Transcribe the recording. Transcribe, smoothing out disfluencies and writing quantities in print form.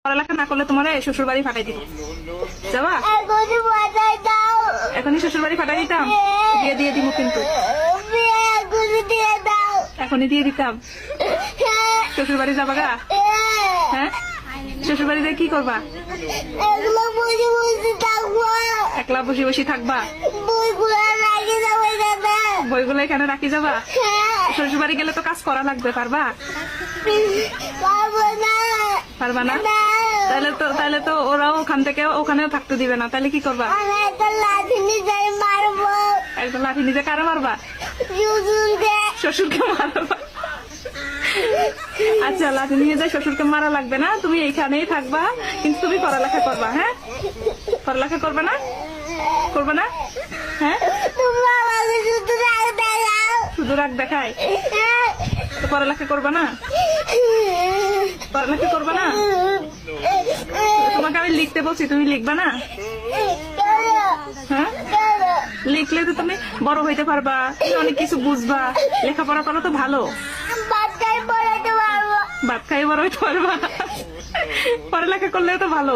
পড়ালেখা না করলে তোমার শ্বশুর বাড়ি ফাটাই দিব। যাবা? এখনই শ্বশুর বাড়ি ফাটাই দিতাম, বিয়ে দিয়ে দিব কিন্তু এখনই দিয়ে দিতাম। শ্বশুর বাড়ি যাবা গা? হ্যাঁ, শ্বশুর বাড়িতে কি করবা? একলা বসে বসে থাকবা? বইগুলো এখানে রাখি যাবা? শ্বশুর বাড়ি গেলে তো কাজ করা লাগবে, পারবা? পারবা না? তাহলে তো ওরাও ওখান থেকে ওখানেও থাকতে দিবে না, তাহলে কি করবা? একদম লাঠি নিজে কারা মারবা? শ্বশুরকে মারবা? আচ্ছা, লাঠি নিয়ে যায় শ্বশুরকে মারা লাগবে না, তুমি এইখানেই থাকবা, কিন্তু তুমি পড়ালেখা করবা। হ্যাঁ, পড়ালেখা করবা না? করবা না? হ্যাঁ, শুধু রাগ দেখায় তো পড়ালেখা করবা না? পড়ালেখা করবা না? তোমাকে আমি লিখতে বলছি, তুমি লিখবা না? হ্যাঁ, লিখলে তো তুমি বড় হইতে পারবা, তুমি অনেক কিছু বুঝবা। লেখাপড়া করা তো ভালো, ভাত খাই বড় হইতে পারবা। পড়ালেখা করলে তো ভালো।